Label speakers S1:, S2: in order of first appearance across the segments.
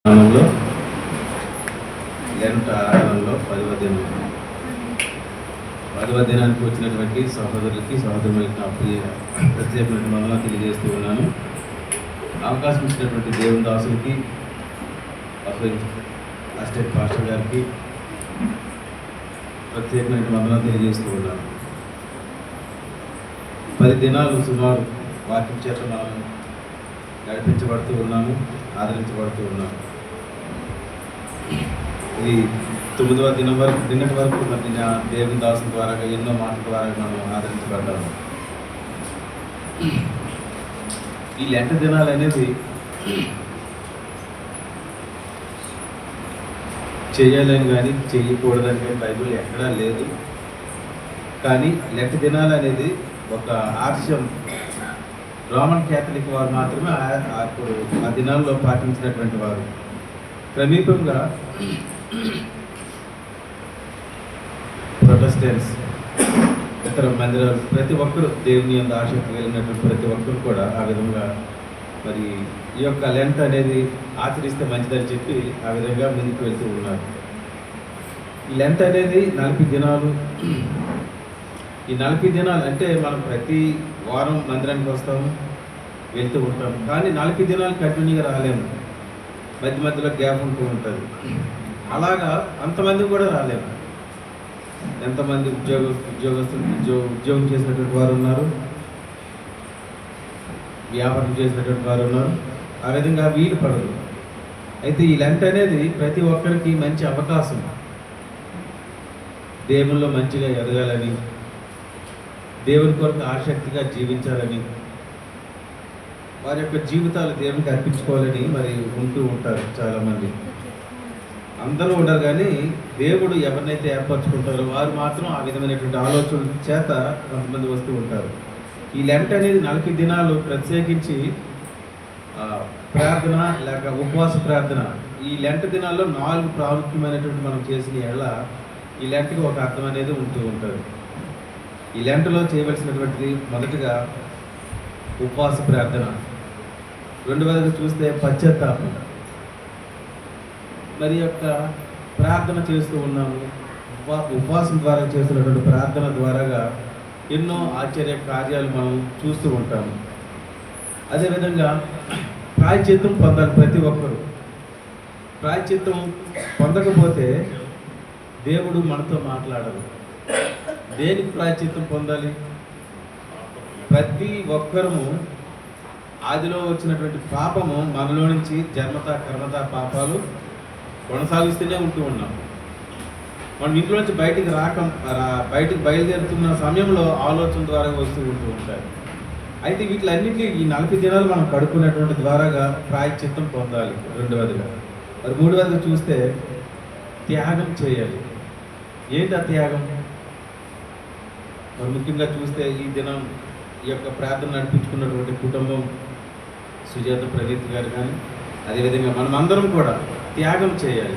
S1: ఆరంభంలో లెంట్ ఆరంభంలో 10వ దినం 10వ దినానికి వచ్చినటువంటి సహోదరులకి సహోదరులకి నా ప్రత్యేకమైన వందనాలు తెలియజేస్తూ ఉన్నాను. అవకాశం ఇచ్చినటువంటి దేవుని దాసులకి అసిస్టెంట్ పాస్టర్ గారికి ప్రత్యేకమైన వందనాలు తెలియజేస్తూ ఉన్నాను. 10 దినాలు సుమారు వాక్యం చేత మనం నడిపించబడుతూ ఉన్నాము, ఆదరించబడుతూ ఉన్నాము. ఇది 9వ దినం వరకు నిన్నటి వరకు మరి దేవుని దాసుల ద్వారా ఎన్నో మాటల ద్వారా మనం ఆదరించబడ్డాము. ఈ లెంట దినాలు అనేది చేయాలని కానీ చేయకూడదని కానీ బైబిల్ ఎక్కడా లేదు. కానీ లెంట దినాలు అనేది ఒక ఆర్షం రోమన్ క్యాథలిక్ వారు మాత్రమే అప్పుడు ఆ దినాల్లో పాటించినటువంటి వారు. సమీపంగా ప్రొటెస్టెంట్స్ ఇతర మందిరాలు ప్రతి ఒక్కరు దేవుని యందు ఆసక్తి కలిగినటువంటి ప్రతి ఒక్కరు కూడా ఆ విధంగా మరి ఈ యొక్క లెంట్ అనేది ఆచరిస్తే మంచిదని చెప్పి ఆ విధంగా ముందుకు వెళ్తూ ఉన్నారు. ఈ లెంట్ అనేది 40 దినాలు. ఈ 40 దినాలు అంటే మనం ప్రతి వారం మందిరానికి వస్తాము, వెళ్తూ ఉంటాము. కానీ 40 దినాలు కంటిన్యూగా రాలేము, మధ్య మధ్యలో గ్యాప్ ఉంటూ ఉంటుంది. అలాగా అంతమంది కూడా రాలేము. ఎంతమంది ఉద్యోగస్తులు ఉద్యోగం చేసినటువంటి వారు ఉన్నారు, వ్యాపారం చేసినటువంటి వారు ఉన్నారు. ఆ విధంగా వీలు పడదు. అయితే ఈ లెంట్ అనేది ప్రతి ఒక్కరికి మంచి అవకాశం. దేవుల్లో మంచిగా ఎదగాలని, దేవుని కొరకు ఆసక్తిగా జీవించాలని, వారి యొక్క జీవితాలు దేవునికి అర్పించుకోవాలని మరి ఉంటూ ఉంటారు చాలామంది. అందరూ ఉండరు, కానీ దేవుడు ఎవరినైతే ఏర్పరచుకుంటారో వారు మాత్రం ఆ విధమైనటువంటి ఆలోచనల చేత కొంతమంది వస్తూ ఉంటారు. ఈ లెంట్ అనేది 40 దినాలు ప్రత్యేకించి ప్రార్థన లేక ఉపవాస ప్రార్థన. ఈ లెంట్ దినాల్లో 4 ప్రాముఖ్యమైనటువంటి మనం చేసిన ఎడల ఈ లెంట్కి ఒక అర్థం అనేది ఉంటూ ఉంటుంది. ఈ లెంట్లో చేయవలసినటువంటిది మొదటగా ఉపవాస ప్రార్థన, రెండవదిగా చూస్తే పశ్చాత్తాపం. మరి యొక్క ప్రార్థన చేస్తూ ఉన్నాము. ఉపవాసం ద్వారా చేస్తున్నటువంటి ప్రార్థన ద్వారాగా ఎన్నో ఆశ్చర్య కార్యాలు మనం చూస్తూ ఉంటాము. అదేవిధంగా ప్రాయశ్చిత్తం పొందాలి ప్రతి ఒక్కరు. ప్రాయశ్చిత్తం పొందకపోతే దేవుడు మనతో మాట్లాడరు. దేనికి ప్రాయశ్చిత్తం పొందాలి? ప్రతి ఒక్కరము ఆదిలో వచ్చినటువంటి పాపము మనలో నుంచి జన్మత కర్మత పాపాలు కొనసాగిస్తూనే ఉంటూ ఉన్నాం. మనం ఇంట్లో నుంచి బయటికి బయలుదేరుతున్న సమయంలో ఆలోచన ద్వారా వస్తూ ఉంటూ ఉంటాయి. అయితే వీటిలన్నింటినీ ఈ 40 దినాలు మనం కడుక్కున్నటువంటి ద్వారాగా ప్రాయశ్చిత్తం పొందాలి. రెండవదిగా మరి మూడవదిగా చూస్తే త్యాగం చేయాలి. ఏంటి ఆ త్యాగం? మరి ముఖ్యంగా చూస్తే ఈ దినం ఈ యొక్క ప్రార్థన నడిపించుకున్నటువంటి కుటుంబం సుజాత ప్రదీప్ గారు కానీ, అదేవిధంగా మనం అందరం కూడా త్యాగం చేయాలి.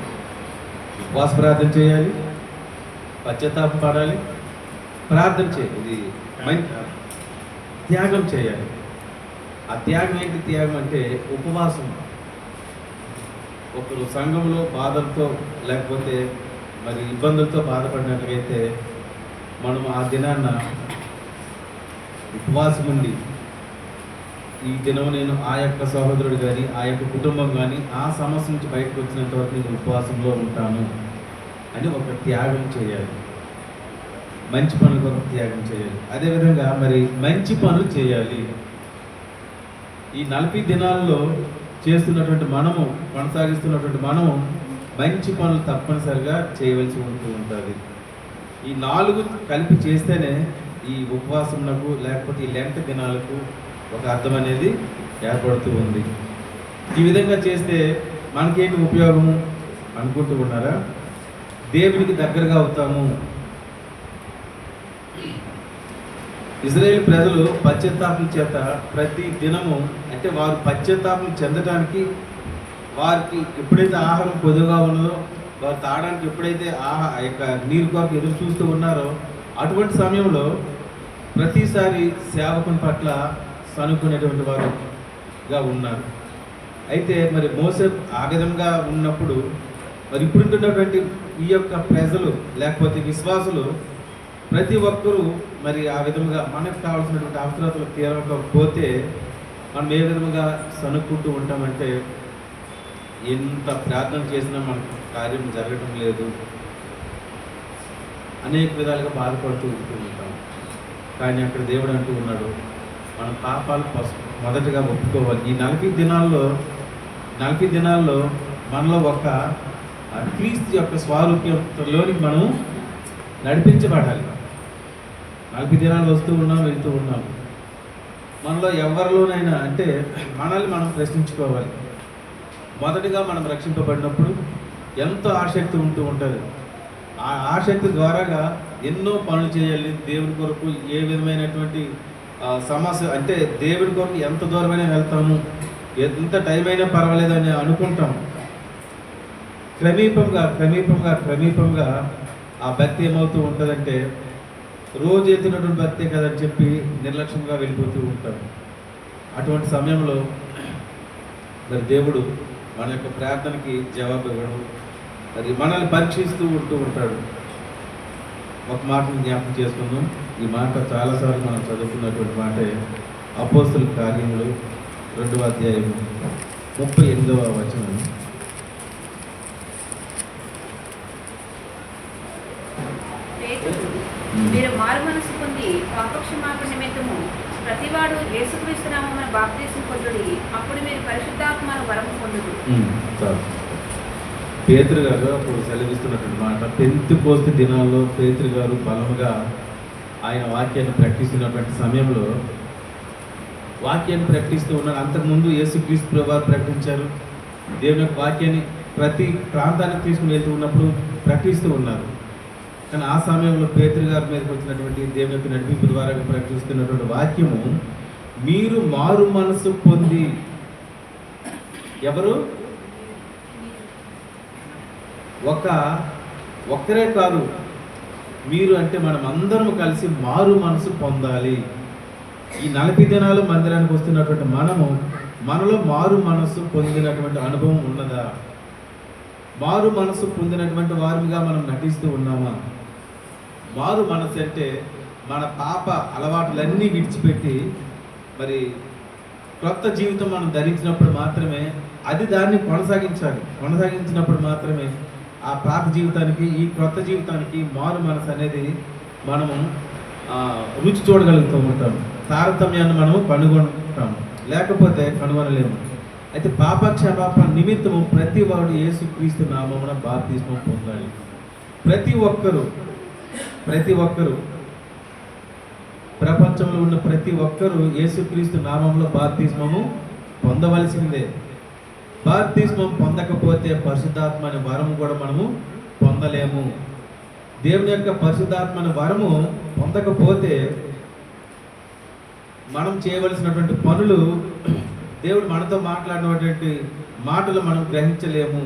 S1: ఉపవాస ప్రార్థన చేయాలి, పశ్చాత్తాపం పడాలి, ప్రార్థన చేయాలి. ఇది త్యాగం చేయాలి. ఆ త్యాగం ఏంటి? త్యాగం అంటే ఉపవాసం. ఒకరు సంఘంలో బాధలతో లేకపోతే మరి ఇబ్బందులతో బాధపడినట్లయితే మనం ఆ దినాన్న ఉపవాసం ఉండి ఈ దినం నేను ఆ యొక్క సహోదరుడు కానీ ఆ యొక్క కుటుంబం కానీ ఆ సమస్య నుంచి బయటకు వచ్చినంత వరకు నేను ఉపవాసంలో ఉంటాను అని ఒక త్యాగం చేయాలి. మంచి పనుల కొరకు త్యాగం చేయాలి. అదేవిధంగా మరి మంచి పనులు చేయాలి. ఈ 40 దినాల్లో చేస్తున్నటువంటి మనము, కొనసాగిస్తున్నటువంటి మనము మంచి పనులు తప్పనిసరిగా చేయవలసి ఉంటూ ఉంటుంది. ఈ 4 కలిపి చేస్తేనే ఈ ఉపవాసంకు లేకపోతే ఈ లెంట్ దినాలకు ఒక అర్థం అనేది ఏర్పడుతూ ఉంది. ఈ విధంగా చేస్తే మనకేంటి ఉపయోగము అనుకుంటూ ఉన్నారా? దేవునికి దగ్గరగా అవుతాము. ఇజ్రాయేల్ ప్రజలు పశ్చాత్తాపం చేత ప్రతి దినము, అంటే వారు పశ్చాత్తాపం చెందడానికి, వారికి ఎప్పుడైతే ఆహారం పొదుగా ఉన్నదో, వారు తాగడానికి ఎప్పుడైతే యొక్క నీరు కొరకు ఎదురు చూస్తూ ఉన్నారో అటువంటి సమయంలో ప్రతిసారి సేవకుని పట్ల సనుకునేటువంటి వారుగా ఉన్నారు. అయితే మరి మోసే ఆ విధంగా ఉన్నప్పుడు మరి ఇప్పుడున్నటువంటి ఈ యొక్క ప్రజలు లేకపోతే విశ్వాసులు ప్రతి ఒక్కరూ మరి ఆ విధంగా మనకు కావాల్సినటువంటి అవసరాలు తీరకపోతే మనం ఏ విధంగా సనుక్కుంటూ ఉంటామంటే ఎంత ప్రార్థన చేసినా మనకు కార్యం జరగటం లేదు, అనేక విధాలుగా బాధపడుతూ ఉంటాం. కానీ అక్కడ దేవుడు అంటూ ఉన్నాడు, మన పాపాలు మొదటగా ఒప్పుకోవాలి. ఈ 40 దినాల్లో మనలో ఒక క్రీస్తు యొక్క స్వారూప్యంలోనికి మనం నడిపించబడాలి. 40 దినాలు వస్తూ ఉన్నాం, వెళ్తూ ఉన్నాం. మనలో ఎవరిలోనైనా అంటే మనల్ని మనం ప్రశ్నించుకోవాలి. మొదటిగా మనం రక్షింపబడినప్పుడు ఎంతో ఆసక్తి ఉంటూ ఉంటుంది. ఆ ఆసక్తి ద్వారాగా ఎన్నో పనులు చేయాలి దేవుని కొరకు. ఏ విధమైనటువంటి సమస్య అంటే దేవుని కొరకు ఎంత దూరమైనా వెళ్తాము, ఎంత టైం అయినా పర్వాలేదని అనుకుంటాము. క్రమీపంగా ఆ భక్తి ఏమవుతూ ఉంటుందంటే రోజు ఎత్తినటువంటి భక్తే కదని చెప్పి నిర్లక్ష్యంగా వెళ్ళిపోతూ ఉంటాం. అటువంటి సమయంలో మరి దేవుడు మన యొక్క ప్రార్థనకి జవాబు ఇవ్వడం, అది మనల్ని పరీక్షిస్తూ ఉంటాడు. ఒక మాటను జ్ఞాపకం చేసుకుందాం. ఈ మాట చాలాసార్లు మనం చదువుకున్నటువంటి మాటే అపోస్తుల కార్యములు 2వ అధ్యాయం 38వ వచనం.
S2: మీరు మారు మనసు పొంది పాపక్షమాపణ నిమిత్తము ప్రతివాడు యేసుక్రీస్తు నామమున బాప్తిసం పొందుడి, అప్పుడు మీరు పరిశుద్ధాత్మను వరము పొందుడు.
S1: పేతురు గారు అప్పుడు సెలవిస్తున్నటువంటి మాట, పెంతెకోస్తు దినాల్లో పేతురు గారు బలముగా ఆయన వాక్యాన్ని ప్రకటిస్తున్నటువంటి సమయంలో వాక్యాన్ని ప్రకటిస్తూ ఉన్నారు. అంతకుముందు యేసుక్రీస్తు ప్రభువారు ప్రకటించారు. దేవుని యొక్క వాక్యాన్ని ప్రతి ప్రాంతానికి తీసుకుని వెళ్తూ ఉన్నప్పుడు ప్రకటిస్తూ ఉన్నారు. కానీ ఆ సమయంలో పేతురు గారి మీదకి వచ్చినటువంటి దేవుని యొక్క నడిపింపు ద్వారా ప్రకటిస్తున్నటువంటి వాక్యము, మీరు మారు మనసు పొంది. ఎవరు? ఒక్కరే కాదు, మీరు అంటే మనం అందరం కలిసి మారు మనసు పొందాలి. ఈ 40 దినాలు మందిరానికి వస్తున్నటువంటి మనలో మారు మనసు పొందినటువంటి అనుభవం ఉన్నదా? మారు మనసు పొందినటువంటి వారిగా మనం నటిస్తూ ఉన్నామా? మారు మనసు అంటే మన పాప అలవాట్లన్నీ విడిచిపెట్టి మరి క్రొత్త జీవితం మనం ధరించినప్పుడు మాత్రమే దాన్ని కొనసాగించినప్పుడు మాత్రమే ఆ పాత జీవితానికి ఈ క్రొత్త జీవితానికి మారు మనసు అనేది మనము రుచి చూడగలుగుతూ ఉంటాం. తారతమ్యాన్ని మనము కనుగొంటాం, లేకపోతే కనుగొనలేము. అయితే పాపక్షమాపణ నిమిత్తము ప్రతి వాడు యేసుక్రీస్తు నామమున బాప్తిస్మం పొందాలి. ప్రతి ఒక్కరు ప్రపంచంలో ఉన్న ప్రతి ఒక్కరూ యేసుక్రీస్తు నామంలో బాప్తిస్మము పొందవలసిందే. బాప్తిస్మం పొందకపోతే పరిశుద్ధాత్మ అనే వరము కూడా మనము పొందలేము. దేవుని యొక్క పరిశుద్ధాత్మ అనే వరము పొందకపోతే మనం చేయవలసినటువంటి పనులు, దేవుడు మనతో మాట్లాడినటువంటి మాటలు మనం గ్రహించలేము.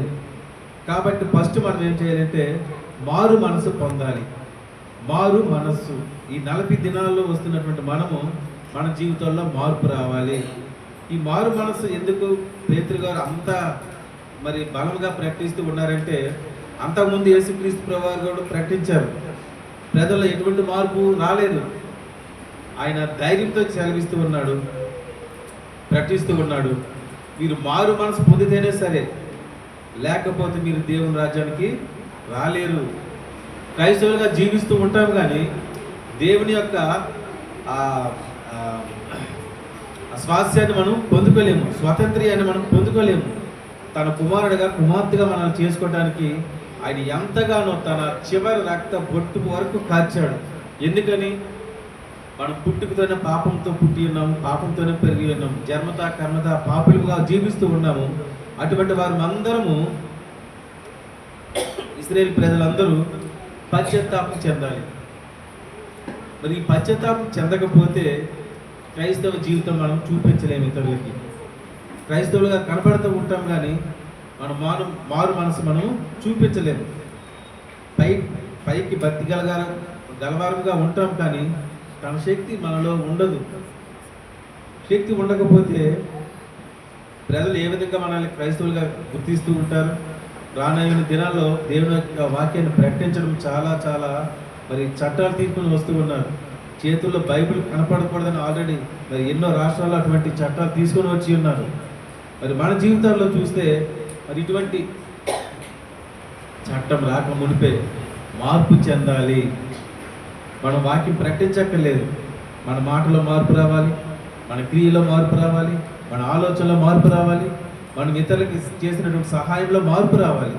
S1: కాబట్టి ఫస్ట్ మనం ఏం చేయాలంటే మారు మనసు పొందాలి. మారు మనస్సు. ఈ 40 దినాల్లో వస్తున్నటువంటి మన జీవితంలో మార్పు రావాలి. ఈ మారు మనసు ఎందుకు పేతురు గారు అంత మరి బలంగా ప్రకటిస్తూ ఉన్నారంటే, అంతకుముందు యేసుక్రీస్తు ప్రభువారు కూడా ప్రకటించారు. ప్రజల్లో ఎటువంటి మార్పు రాలేదు. ఆయన ధైర్యంతో సెలవిస్తూ ఉన్నాడు, ప్రకటిస్తూ ఉన్నాడు, మీరు మారు మనసు పొందితేనే సరే, లేకపోతే మీరు దేవుని రాజ్యానికి రాలేరు. క్రైస్తవులుగా జీవిస్తూ ఉంటాం కానీ దేవుని యొక్క స్వాస్థ్యాన్ని మనం పొందుకోలేము, స్వాతంత్ర్యాన్ని మనం పొందుకోలేము. తన కుమార్తెగా మనల్ని చేసుకోవడానికి ఆయన ఎంతగానో తన చివరి రక్త బొట్టు వరకు కాచాడు. ఎందుకని? మనం పుట్టుకతోనే పాపంతో పుట్టి ఉన్నాము, పాపంతోనే పెరిగి ఉన్నాము, జన్మత కర్మత పాపులుగా జీవిస్తూ ఉన్నాము. అటువంటి వారు అందరము, ఇశ్రాయేలు ప్రజలందరూ పశ్చాత్తాపం చెందాలి. మరి ఈ పశ్చాత్తాపం చెందకపోతే క్రైస్తవ జీవితం మనం చూపించలేము ఇతరులకి. క్రైస్తవులుగా కనపడుతూ ఉంటాం కానీ మనం మారు మనసు మనం చూపించలేము. పైకి భక్తి గలవారంగా ఉంటాం కానీ తన శక్తి మనలో ఉండదు. శక్తి ఉండకపోతే ప్రజలు ఏ విధంగా మనల్ని క్రైస్తవులుగా గుర్తిస్తూ ఉంటారు? రానున్న దినాల్లో దేవుని యొక్క వాక్యాన్ని ప్రకటించడం చాలా చాలా మరి చట్టాలు తీసుకుని వస్తూ ఉన్నారు. చేతుల్లో బైబిల్ కనపడకూడదని ఆల్రెడీ మరి ఎన్నో రాష్ట్రాల్లో అటువంటి చట్టాలు తీసుకొని వచ్చి ఉన్నారు. మరి మన జీవితాల్లో చూస్తే మరి ఇటువంటి చట్టం రాక మునిపే మార్పు చెందాలి. మనం వాక్యం ప్రకటించక్కర్లేదు. మన మాటలో మార్పు రావాలి, మన క్రియలో మార్పు రావాలి, మన ఆలోచనలో మార్పు రావాలి, మనం ఇతరులకి చేసినటువంటి సహాయంలో మార్పు రావాలి.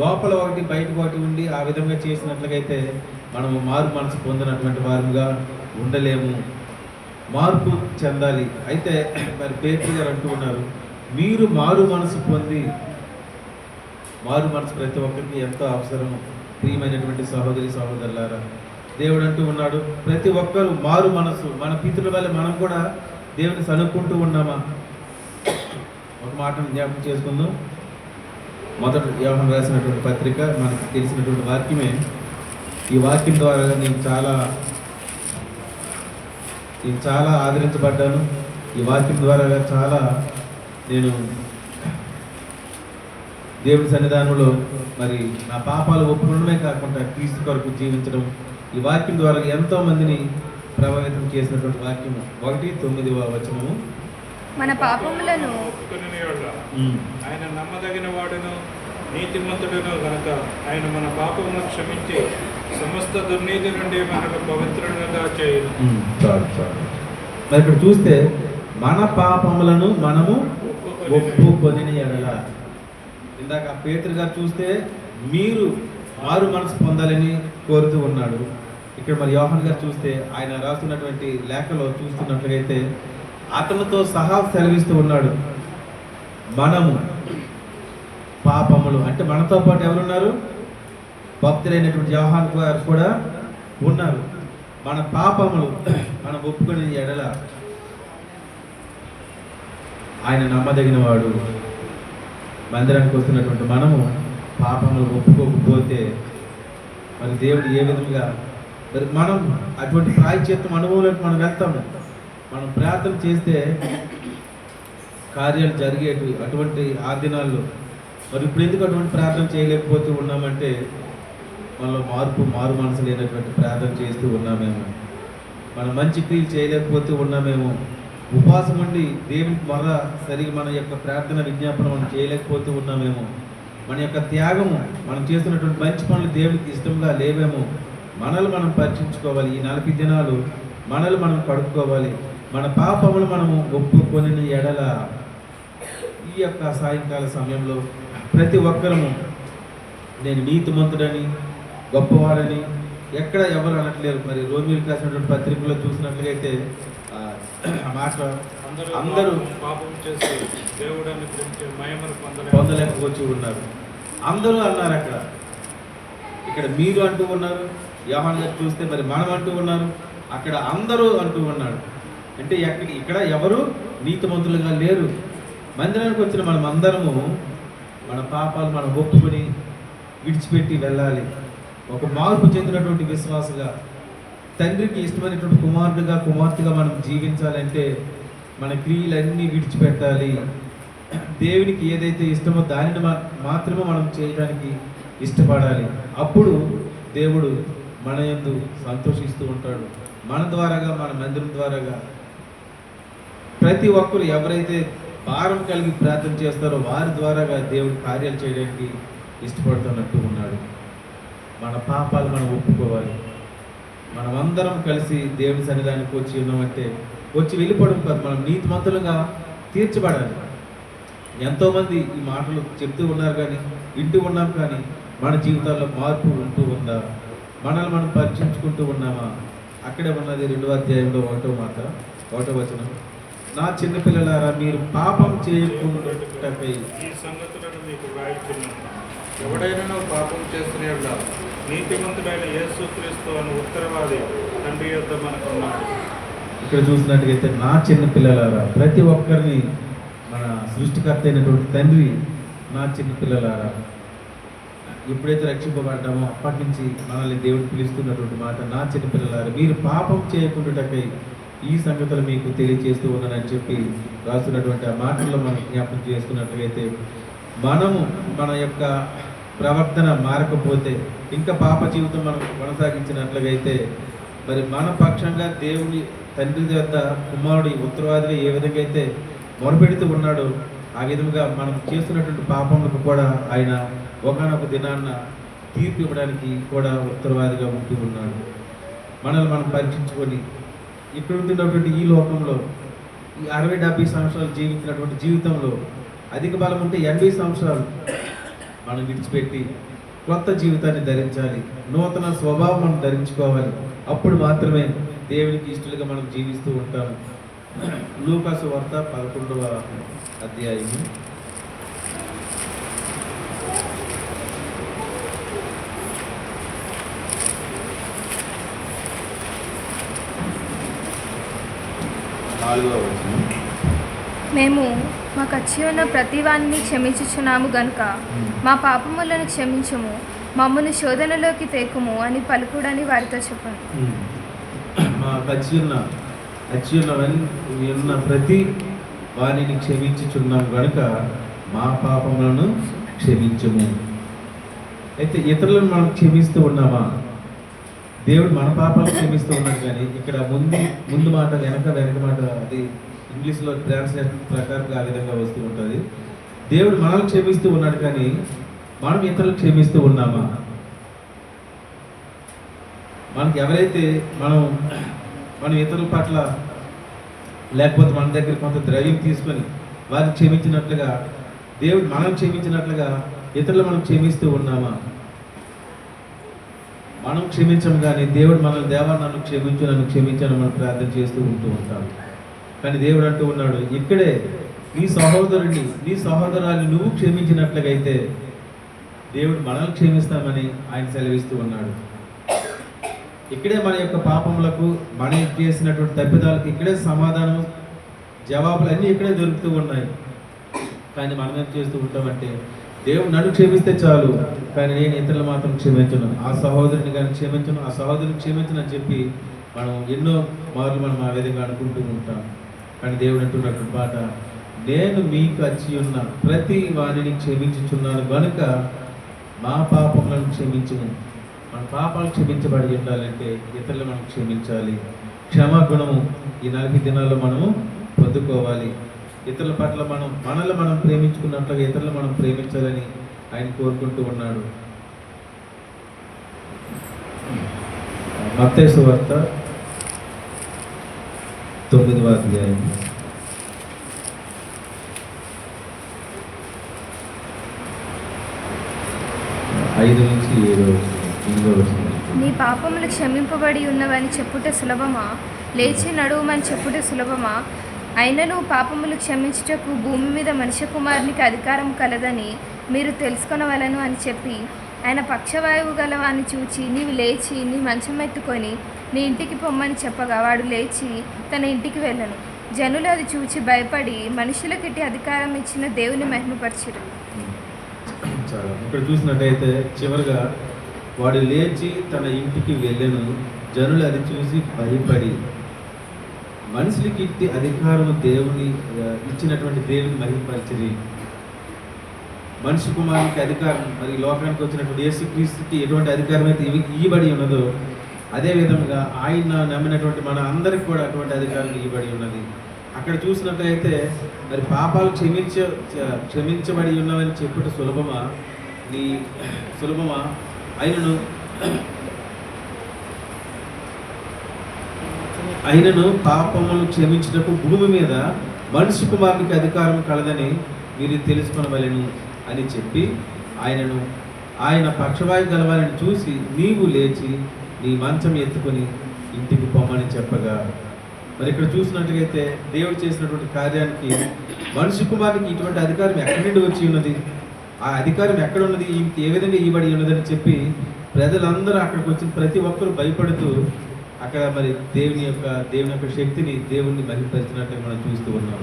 S1: లోపల ఒకటి బయటకు ఒకటి ఉండి ఆ విధంగా చేసినట్లయితే మనము మారు మనసు పొందినటువంటి వారుగా ఉండలేము. మార్పు చెందాలి. అయితే మరి పేతురు గారు అంటూ ఉన్నారు, మీరు మారు మనసు పొంది, మారు మనసు ప్రతి ఒక్కరికి ఎంతో అవసరము. ప్రియమైనటువంటి సహోదరి సహోదరులారా, దేవుడు అంటూ ఉన్నాడు, ప్రతి ఒక్కరు మారు మనసు. మన పితృల వల్ల మనం కూడా దేవుని సనుక్కుంటూ ఉన్నామా? ఒక మాటను జ్ఞాపకం చేసుకుందాం. మొదటి యోహాను రాసినటువంటి పత్రిక మనకు తెలిసినటువంటి వాక్యమే. ఈ వాక్యం ద్వారా నేను చాలా ఆదరించబడ్డాను. ఈ వాక్యం ద్వారా చాలా నేను దేవుని సన్నిధానంలో మరి నా పాపాలు ఒప్పుకోవడమే కాకుండా క్రీస్తు కొరకు జీవించడం, ఈ వాక్యం ద్వారా ఎంతో మందిని ప్రభావితం చేసినటువంటి వాక్యము. 1:9 వచనము,
S3: మన పాపములను
S4: ఆయన నమ్మదగిన వాడును నీతిమంతుడును గనక ఆయన మన పాపములను క్షమించి సమస్త దుర్నీతి నుండి మనకు పవిత్రులుగా చేయను.
S1: మరి ఇక్కడ చూస్తే మన పాపములను మనము ఒప్పుకొని ఎడల. ఇందాక పేతురు గారు చూస్తే మీరు మారు మనసు పొందాలని కోరుతూ ఉన్నాడు. ఇక్కడ మరి యోహాను గారు చూస్తే ఆయన రాస్తున్నటువంటి లేఖలో చూస్తున్నట్లయితే అతనితో సహా సెలవిస్తూ ఉన్నాడు, మనము పాపములు అంటే మనతో పాటు ఎవరున్నారు? భక్తులైనటువంటి యోహాను గారు కూడా ఉన్నారు. మన పాపములు మనం ఒప్పుకునే ఎడల ఆయన నమ్మదగిన వాడు. మందిరానికి వస్తున్నటువంటి మనము పాపములు ఒప్పుకోకపోతే మరి దేవుడు ఏ విధంగా మరి మనం అటువంటి ప్రాయశ్చిత్తం అనుభవంలోకి మనం వెళ్తాము. మనం ప్రార్థన చేస్తే కార్యాలు జరిగేవి అటువంటి ఆ దినాల్లో. మరి ఇప్పుడు ఎందుకు అటువంటి ప్రార్థన చేయలేకపోతూ ఉన్నామంటే మనలో మారు మనసు లేనటువంటి ప్రార్థన చేస్తూ ఉన్నామేమో, మనం మంచి క్రియలు చేయలేకపోతూ ఉన్నామేమో, ఉపవాసం ఉండి దేవునికి మరలా సరిగా మన యొక్క ప్రార్థన విజ్ఞాపన మనం చేయలేకపోతూ ఉన్నామేమో, మన యొక్క త్యాగము మనం చేస్తున్నటువంటి మంచి పనులు దేవునికి ఇష్టంగా లేవేమో. మనల్ని మనం పరీక్షించుకోవాలి. ఈ 40 దినాలు మనల్ని మనం కడుక్కోవాలి. మన పాపములు మనము ఒప్పుకొని ఎడల ఈ యొక్క సాయంకాల సమయంలో ప్రతి ఒక్కరము నేను నీతిమంతుడని గొప్పవాడని ఎక్కడ ఎవరు అనట్లేరు. మరి రోమిలకు రాసినటువంటి పత్రికలో చూసినట్లయితే ఆ మాట అందరూ
S4: పాపం చేసి దేవుడిని మహిమను
S1: పొందలేకపోతూ ఉన్నారు. అందరూ అన్నారు అక్కడ. ఇక్కడ మీరు అంటూ ఉన్నారు. యోహాను గారు చూస్తే మరి మనం అంటూ ఉన్నారు. అక్కడ అందరూ అంటూ ఉన్నాడు. అంటే ఇక్కడ ఎవరు నీతిమంతులుగా లేరు. మందిరానికి వచ్చిన మనం అందరము మన పాపాలు మనం ఒప్పుకొని విడిచిపెట్టి వెళ్ళాలి. ఒక మార్పు చెందినటువంటి విశ్వాసగా, తండ్రికి ఇష్టమైనటువంటి కుమారుడుగా కుమార్తెగా మనం జీవించాలంటే మన క్రియలన్నీ విడిచిపెట్టాలి. దేవునికి ఏదైతే ఇష్టమో దానిని మాత్రమే మనం చేయడానికి ఇష్టపడాలి. అప్పుడు దేవుడు మన యందు సంతోషిస్తూ ఉంటాడు. మన ద్వారాగా, మన మందిరం ద్వారాగా ప్రతి ఒక్కరు ఎవరైతే భారం కలిగి ప్రార్థన చేస్తారో వారి ద్వారాగా దేవుడు కార్యాలు చేయడానికి ఇష్టపడుతున్నట్టు ఉన్నాడు. మన పాపాలు మనం ఒప్పుకోవాలి. మనం అందరం కలిసి దేవుని సన్నిధానికి వచ్చి ఉన్నామంటే వచ్చి వెళ్ళిపోవడం కాదు, మనం నీతిమంతులుగా తీర్చబడాలి. ఎంతోమంది ఈ మాటలు చెప్తూ ఉన్నారు కానీ వింటూ ఉన్నాం, కానీ మన జీవితాల్లో మార్పు ఉంటూ ఉందా? మనల్ని మనం పరీక్షించుకుంటూ ఉన్నామా? అక్కడే ఉన్నది 2వ అధ్యాయంలో 1వ మాట 1వ వచనం, నా చిన్నపిల్లలారా మీరు పాపం చేయకుండాటకై
S4: ఈ సంగతులను మీకు వ్రాయిస్తున్నాను. ఎవడైనా పాపం చేస్తున్న నీతిమంతుడైన యేసుక్రీస్తు అని ఉత్తరవాది తండ్రి యొద్ద మనకున్నాడు.
S1: ఇక్కడ చూసినట్టుగైతే నా చిన్న పిల్లలారా, ప్రతి ఒక్కరిని మన సృష్టికర్త అయినటువంటి తండ్రి నా చిన్న పిల్లలారా. ఎప్పుడైతే రక్షింపబడ్డామో అప్పటి నుంచి మనల్ని దేవుడు పిలుస్తున్నటువంటి మాట నా చిన్న పిల్లలారా మీరు పాపం చేయకుండాటకై ఈ సంగతులు మీకు తెలియజేస్తూ ఉన్నానని చెప్పి రాస్తున్నటువంటి ఆ మాటల్లో మనం జ్ఞాపకం చేసుకున్నట్లయితే, మనము మన యొక్క ప్రవర్తన మారకపోతే, ఇంకా పాప జీవితం మనం కొనసాగించినట్లయితే, మరి మన పక్షంగా దేవుని తండ్రి వద్ద కుమారుడి ఉత్తరవాదిగా ఏ విధంగా అయితే మొరపెడుతూ ఉన్నాడో, ఆ విధంగా మనం చేస్తున్నటువంటి పాపములకు కూడా ఆయన ఒకనొక దినాన్న తీర్పు ఇవ్వడానికి కూడా ఉత్తరవాదిగా ఉంటూ ఉన్నాడు. మనల్ని మనం పరీక్షించుకొని ఇక్కడ ఉంటున్నటువంటి ఈ లోకంలో ఈ 60-70 సంవత్సరాలు జీవించినటువంటి జీవితంలో అధిక బలం ఉంటే 80 సంవత్సరాలు మనం విడిచిపెట్టి కొత్త జీవితాన్ని ధరించాలి, నూతన స్వభావం మనం ధరించుకోవాలి. అప్పుడు మాత్రమే దేవునికి ఇష్టలుగా మనం జీవిస్తూ ఉంటాము. లూకాసు వార్త 11వ అధ్యాయము 4వ వచనం.
S3: మేము మాకు వచ్చి ఉన్న ప్రతి వాణ్ణి క్షమించుచున్నాము గనుక మా పాపములను క్షమించుము, మమ్మల్ని శోధనలోకి తేకుము అని పలుకుడని వారితో చెప్పండి.
S1: మాకు వచ్చి ఉన్న ప్రతి వారిని క్షమించుచున్నాం కనుక మా పాపములను క్షమించము. అయితే ఇతరులను మనం క్షమిస్తూ ఉన్నామా? దేవుడు మన పాపాలను క్షమిస్తూ ఉన్నాడు. కానీ ఇక్కడ ముందు మాట వెనక మాట, అది ఇంగ్లీష్లో ట్రాన్స్లేషన్ ప్రకారం ఆ విధంగా వస్తూ ఉంటుంది. దేవుడు మనల్ని క్షమిస్తూ ఉన్నాడు, కానీ మనం ఇతరులకు క్షమిస్తూ ఉన్నామా? మనకి ఎవరైతే మనం ఇతరుల పట్ల, లేకపోతే మన దగ్గర కొంత ద్రవ్యం తీసుకొని వారిని క్షమించినట్లుగా, దేవుడు మనం క్షమించినట్లుగా ఇతరులు మనం క్షమిస్తూ ఉన్నామా? మనం క్షమించం, కానీ దేవుడు మనల్ని దేవా నన్ను క్షమించాను మనం ప్రార్థన చేస్తూ ఉంటూ ఉంటాం. కానీ దేవుడు అంటూ ఉన్నాడు, ఇక్కడే నీ సహోదరాన్ని నువ్వు క్షమించినట్లుగైతే దేవుడు మనల్ని క్షమిస్తామని ఆయన సెలవిస్తూ ఉన్నాడు. ఇక్కడే మన యొక్క పాపములకు, మనం చేసినటువంటి తప్పిదాలకు ఇక్కడే సమాధానం, జవాబులు అన్నీ ఇక్కడే దొరుకుతూ ఉన్నాయి. కానీ మనం ఏం చేస్తూ ఉంటామంటే, దేవుడు నన్ను క్షమిస్తే చాలు, కానీ నేను ఇతరులు మాత్రం క్షమించను, ఆ సహోదరుని కానీ క్షమించను, ఆ సహోదరుని క్షమించను అని చెప్పి మనం ఎన్నో మార్లు మనం ఆ విధంగా అనుకుంటూ ఉంటాం. కానీ దేవుడు అంటున్నటువంటి మాట, నేను మీకు వచ్చి ఉన్న ప్రతి వారిని క్షమించుచున్నాను కనుక మా పాపములను క్షమించును. మన పాపాలు క్షమించబడి ఉండాలంటే ఇతరులు మనం క్షమించాలి. క్షమాగుణము ఈ 40 దినాల్లో మనము పొందుకోవాలి. ఇతరుల పట్ల మనల్ని మనం ప్రేమించుకున్నట్లుగా ఇతరులు మనం ప్రేమించాలని ఆయన కోరుకుంటూ ఉన్నాడు. మత్తయి సువార్త 9వ అధ్యాయం 5 నుంచి 7వ వచనం.
S3: నీ పాపములు క్షమింపబడి ఉన్నవని చెప్పుట సులభమా, లేచి నడువమని చెప్పుట సులభమా? అయినను పాపములు క్షమించుటకు భూమి మీద మనుష్య కుమారునికి అధికారం కలదని మీరు తెలుసుకొనవలను అని చెప్పి, ఆయన పక్షవాయువు గలవాన్ని చూచి, నీవు లేచి నీ మంచం ఎత్తుకొని నీ ఇంటికి పొమ్మని చెప్పగా వాడు లేచి తన ఇంటికి వెళ్ళను. జనులు అది చూచి భయపడి మనుషులకి ఇట్టి అధికారం ఇచ్చిన దేవుని మహిమపరచిరు.
S1: ఇక్కడ చూసినట్టయితే చివరిగా వాడు లేచి తన ఇంటికి వెళ్ళను, జనులు అది చూసి భయపడి. మనుషులకి ఇట్టి అధికారం దేవుని ఇచ్చినటువంటి దేవుని మహిమపరిచిరి. మనిషి కుమారునికి అధికారం, మరి లోకానికి వచ్చినటువంటి యేసుక్రీస్తుకి ఎటువంటి అధికారం అయితే ఇవ్వబడి ఉన్నదో, అదేవిధంగా ఆయన నమ్మినటువంటి మన అందరికి కూడా అటువంటి అధికారం ఇవ్వబడి ఉన్నది. అక్కడ చూసినట్లయితే మరి పాపాలు క్షమించబడి ఉన్నవని చెప్పుట సులభమా అయినను పాపములు క్షమించుటకు భూమి మీద మనిషి కుమారునికి అధికారం కలదని మీరు తెలుసుకొనవలెను అని చెప్పి ఆయన పక్షవాయు గలవారిని చూసి, నీవు లేచి నీ మంచం ఎత్తుకొని ఇంటికి పొమ్మని చెప్పగా. మరి ఇక్కడ చూసినట్టుగైతే దేవుడు చేసినటువంటి కార్యానికి మనిషి కుమారునికి ఇటువంటి అధికారం ఎక్కడి నుండి వచ్చి ఉన్నది, ఆ అధికారం ఎక్కడ ఉన్నది, ఏ విధంగా ఇవ్వబడి ఉన్నదని చెప్పి ప్రజలందరూ అక్కడికి వచ్చిన ప్రతి ఒక్కరూ భయపడుతూ అక్కడ మరి దేవుని యొక్క శక్తిని, దేవుణ్ణి మహిమపరిచినట్టుగా మనం చూస్తూ ఉన్నాం.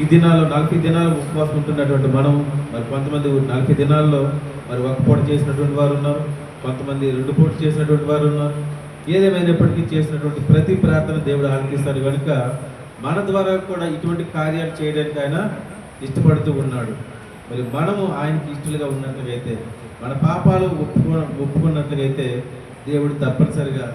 S1: ఈ దినాల్లో 40 దినాలు ఉపవాసం ఉంటున్నటువంటి మనం, మరి కొంతమంది 40 దినాల్లో మరి 1 పూట చేసినటువంటి వారు ఉన్నారు, కొంతమంది 2 పూట చేసినటువంటి వారు ఉన్నారు, ఏదేమైనప్పటికీ చేసినటువంటి ప్రతి ప్రార్థన దేవుడు ఆలకిస్తాడు కనుక మన ద్వారా కూడా ఇటువంటి కార్యాలు చేయడానికి ఆయన ఇష్టపడుతూ ఉన్నాడు. మరి మనము ఆయనకి ఇష్టలుగా ఉన్నట్లయితే, మన పాపాలు ఒప్పుకున్నట్లయితే దేవుడు తప్పనిసరిగా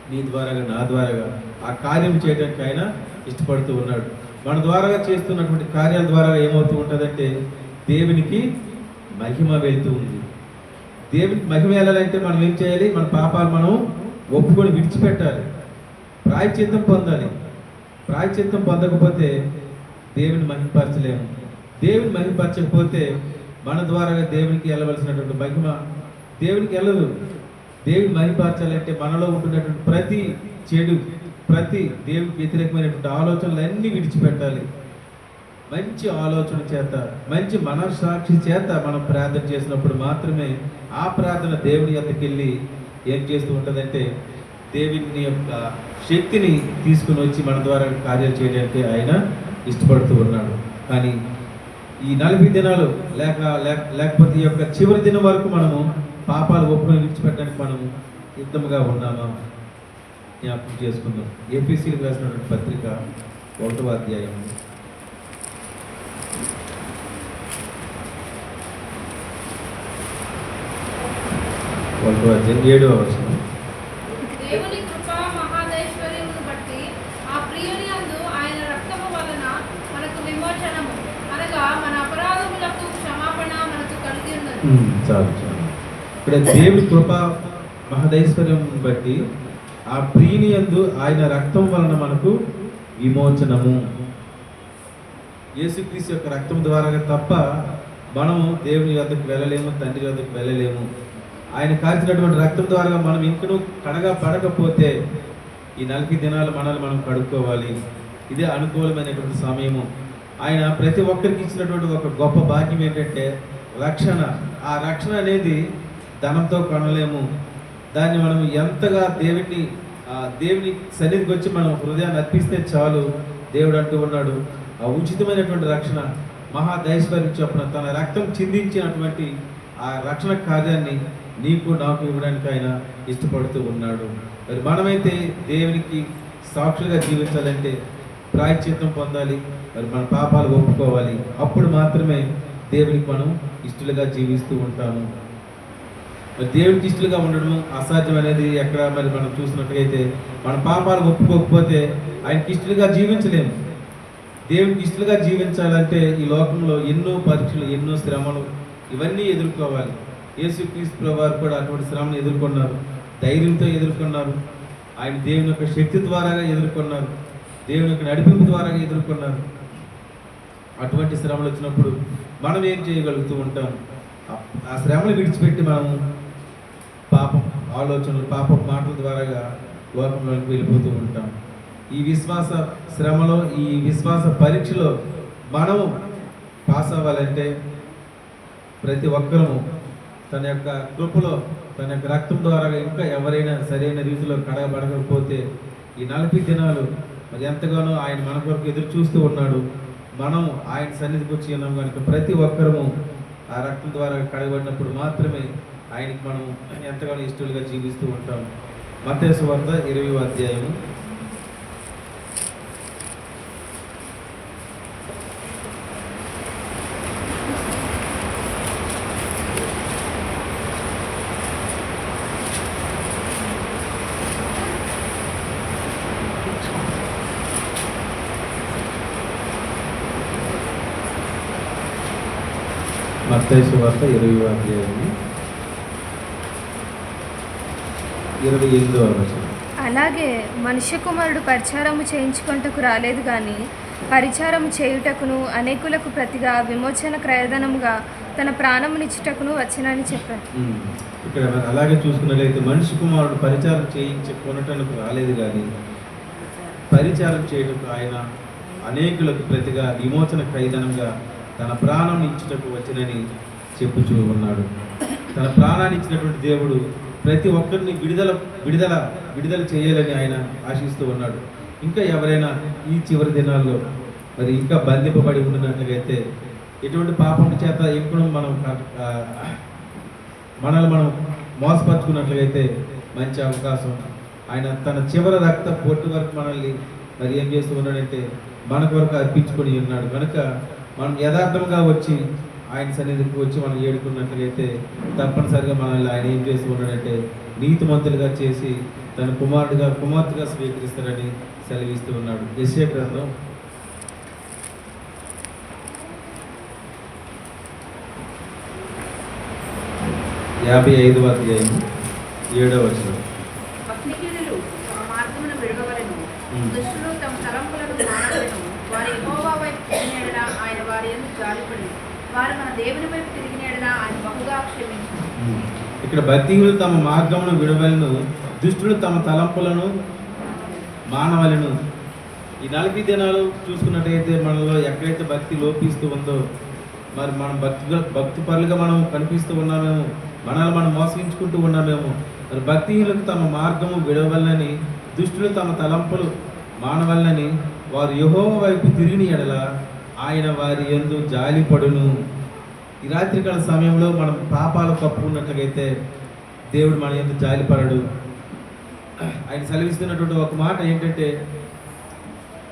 S1: నీ ద్వారాగా నా ద్వారాగా ఆ కార్యం చేయడానికి ఆయన ఇష్టపడుతూ ఉన్నాడు. మన ద్వారాగా చేస్తున్నటువంటి కార్యాల ద్వారా ఏమవుతూ ఉంటుందంటే దేవునికి మహిమ వెళ్తూ ఉంది. దేవునికి మహిమ వెళ్ళాలంటే మనం ఏం చేయాలి? మన పాపాలు మనం ఒప్పుకొని విడిచిపెట్టాలి, ప్రాయశ్చిత్తం పొందాలి. ప్రాయశ్చిత్తం పొందకపోతే దేవుని మహిమపరచలేము. దేవుని మహిమపరచకపోతే మన ద్వారా దేవునికి వెళ్ళవలసినటువంటి మహిమ దేవునికి వెళ్ళదు. దేవుని మహిమపరచాలంటే మనలో ఉంటున్నటువంటి ప్రతి చెడు, ప్రతి దేవునికి వ్యతిరేకమైనటువంటి ఆలోచనలన్నీ విడిచిపెట్టాలి. మంచి ఆలోచన చేత, మంచి మనస్సాక్షి చేత మనం ప్రార్థన చేసినప్పుడు మాత్రమే ఆ ప్రార్థన దేవుని యొద్దకు వెళ్ళి ఏం చేస్తూ ఉంటుందంటే దేవుని యొక్క శక్తిని తీసుకుని వచ్చి మన ద్వారా కార్యాలు చేయడానికి ఆయన ఇష్టపడుతూ ఉన్నాడు. కానీ ఈ 40 దినాలు లేకపోతే ఈ యొక్క చివరి దినం వరకు మనము పాపాలు ఒప్పుకొని విడిచిపెట్టడానికి మనము సిద్ధంగా ఉన్నామా? జ్ఞాపకం చేసుకుందాం. ఏపీసీలకు రాసినటువంటి పత్రిక 1వ అధ్యాయం 7వ వచనం.
S5: దేవుని కృపా మహాదైశ్వర్యమును బట్టి ఆ ప్రియుని యందు ఆయన రక్తము వలన మనకు విమోచనము అనగా మన అపరాధములకు క్షమాపణ మనకు కలిగి ఉన్నది.
S1: చాలు. ఇక్కడ దేవుని కృప మహదైశ్వర్యం బట్టి ఆ ప్రియుని యందు ఆయన రక్తం వలన మనకు విమోచనము. యేసుక్రీస్తు యొక్క రక్తం ద్వారా తప్ప మనము దేవుని వద్దకు వెళ్ళలేము, తండ్రి వద్దకు వెళ్ళలేము. ఆయన కాల్చినటువంటి రక్తం ద్వారా మనం ఇంకనూ కడగా పడకపోతే ఈ 40 దినాలు మనల్ని మనం కడుక్కోవాలి. ఇదే అనుకూలమైనటువంటి సమయము. ఆయన ప్రతి ఒక్కరికి ఇచ్చినటువంటి ఒక గొప్ప భాగ్యం ఏంటంటే రక్షణ. ఆ రక్షణ అనేది ధనంతో కొనలేము. దాన్ని మనం ఎంతగా దేవుని సన్నిధికి వచ్చి మనం హృదయాన్ని అర్పిస్తే చాలు. దేవుడు అంటూ ఉన్నాడు, ఆ ఉచితమైనటువంటి రక్షణ మహాదైశ్వర్యం చొప్పున తన రక్తం చిందించినటువంటి ఆ రక్షణ కార్యాన్ని నీకు నాకు ఇవ్వడానికి ఆయన ఇష్టపడుతూ ఉన్నాడు. మరి మనమైతే దేవునికి సాక్షులుగా జీవించాలంటే ప్రాయశ్చిత్తం పొందాలి. మరి మన పాపాలు ఒప్పుకోవాలి. అప్పుడు మాత్రమే దేవునికి మనం ఇష్టలుగా జీవిస్తూ ఉంటాము. మరి దేవునికి ఇష్టలుగా ఉండడం అసాధ్యం అనేది ఎక్కడ మరి మనం చూసినట్లయితే మన పాపాలు ఒప్పుకోకపోతే ఆయనకి ఇష్టలుగా జీవించలేము. దేవునికి ఇష్టలుగా జీవించాలంటే ఈ లోకంలో ఎన్నో పరీక్షలు, ఎన్నో శ్రమలు ఇవన్నీ ఎదుర్కోవాలి. యేసుక్రీస్తు వారు కూడా అటువంటి శ్రమను ఎదుర్కొన్నారు, ధైర్యంతో ఎదుర్కొన్నారు. ఆయన దేవుని యొక్క శక్తి ద్వారా ఎదుర్కొన్నారు, దేవుని యొక్క నడిపింపు ద్వారా ఎదుర్కొన్నారు. అటువంటి శ్రమలు వచ్చినప్పుడు మనం ఏం చేయగలుగుతూ ఉంటాం? ఆ శ్రమను విడిచిపెట్టి మనం పాపం ఆలోచనలు, పాపం మాటల ద్వారా లోకంలోకి వెళ్ళిపోతూ ఉంటాం. ఈ విశ్వాస శ్రమలో, ఈ విశ్వాస పరీక్షలో మనం పాస్ అవ్వాలంటే ప్రతి ఒక్కరూ తన యొక్క కృపలో, తన యొక్క రక్తం ద్వారా ఇంకా ఎవరైనా సరైన రీతిలో కడగబడకపోతే ఈ 40 దినాలు మరి ఎంతగానో ఆయన మన కొరకు ఎదురు చూస్తూ ఉన్నాడు. మనం ఆయన సన్నిధికి వచ్చి ఉన్నాం కనుక ప్రతి ఒక్కరము ఆ రక్తం ద్వారా కడగబడినప్పుడు మాత్రమే ఆయనకి మనం ఎంతగానో ఇష్టలుగా జీవిస్తూ ఉంటాం. మత్తయి సువార్త 20వ అధ్యాయము 28వ వచనం.
S3: అలాగే మనుష్య కుమారుడు పరిచారము చేయించుకొనుటకు రాలేదు కానీ పరిచారము చేయుటకును అనేకులకు ప్రతిగా విమోచన క్రయధనముగా తన ప్రాణమునిచ్చుటకును వచ్చినని చెప్పారు.
S1: ఇక్కడ అలాగే చూసుకున్నట్లయితే మనిషి కుమారుడు పరిచారం కొనటానికి రాలేదు కానీ పరిచారం చేయటకు ఆయన అనేకులకు ప్రతిగా విమోచన క్రయధనంగా తన ప్రాణం ఇచ్చుటకు వచ్చినని చెప్పుచూ ఉన్నాడు. తన ప్రాణాన్ని ఇచ్చినటువంటి దేవుడు ప్రతి ఒక్కరిని విడుదల చేయాలని ఆయన ఆశిస్తూ ఉన్నాడు. ఇంకా ఎవరైనా ఈ చివరి దినాల్లో మరి ఇంకా బంధింపబడి ఉండినట్లయితే ఎటువంటి పాపం చేత ఎప్పుడు మనల్ని మనం మోసపరుచుకున్నట్లయితే మంచి అవకాశం. ఆయన తన చివరి రక్త పొట్టు వరకు మనల్ని మరి ఏం చేస్తూ ఉన్నాడంటే మన కొరకు అర్పించుకొని ఉన్నాడు. కనుక మనం యథార్థంగా వచ్చి ఆయన సన్నిధికి వచ్చి మనం ఏడుకున్నట్లయితే తప్పనిసరిగా మనల్ని ఆయన ఏం చేస్తూ ఉన్నాడంటే నీతిమంతులుగా చేసి తన కుమార్తెగా స్వీకరిస్తారని సెలవిస్తూ ఉన్నాడు. యెషయా గ్రంథం 55వ అధ్యాయం 7వ వచనం.
S2: భక్తిహీనులు తమ మార్గమును విడవవలెను, దుష్టులు తమ తలంపులను మానవలెను. వారి యెహోవా వైపు తిరిగిన యెడల ఆయన వారి యందు జాలిపడి, వారు మన దేవుని వైపు తిరిగిన యెడల ఆయన బహుగా క్షమించును.
S1: ఇక్కడ భక్తిహీనులు తమ మార్గమును విడవలను, దుష్టులు తమ తలంపులను మానవలను. ఈ 40 దినాలు చూసుకున్నట్టయితే మనలో ఎక్కడైతే భక్తి లోపిస్తూ ఉందో, మరి మనం భక్తి పరులుగా మనం కనిపిస్తూ ఉన్నామేమో, మనల్ని మనం మోసగించుకుంటూ ఉన్నామేమో. మరి భక్తిహీనులకు తమ మార్గము విడవలనని, దుష్టులు తమ తలంపులు మానవలనని వారు యెహోవా వైపు తిరిగిన యెడల ఆయన వారి యందు జాలిపడును. ఈ రాత్రికాల సమయంలో మనం పాపాలు కప్పుకున్నట్లయితే దేవుడు మన యందు జాలిపడడు. ఆయన సెలవిస్తున్నటువంటి ఒక మాట ఏంటంటే,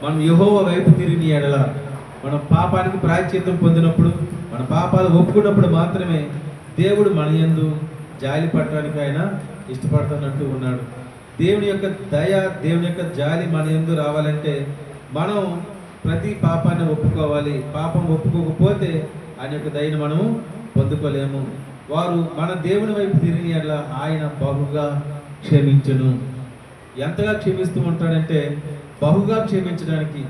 S1: మనం యెహోవా వైపు తిరిగిన యెడల, మనం పాపానికి ప్రాయశ్చిత్తం పొందినప్పుడు, మన పాపాలు ఒప్పుకున్నప్పుడు మాత్రమే దేవుడు మన యందు జాలి పడటానికి ఆయన ఇష్టపడుతున్నట్టు ఉన్నాడు. దేవుని యొక్క దయ, దేవుని యొక్క జాలి మన యందు రావాలంటే మనం ప్రతి పాపాన్ని ఒప్పుకోవాలి. పాపం ఒప్పుకోకపోతే ఆయన యొక్క దయను మనము పొందుకోలేము. వారు మన దేవుని వైపు తిరిగి అట్లా ఆయన బహుగా క్షమించును. ఎంతగా క్షమిస్తూ ఉంటాడంటే బహుగా క్షమించడానికి,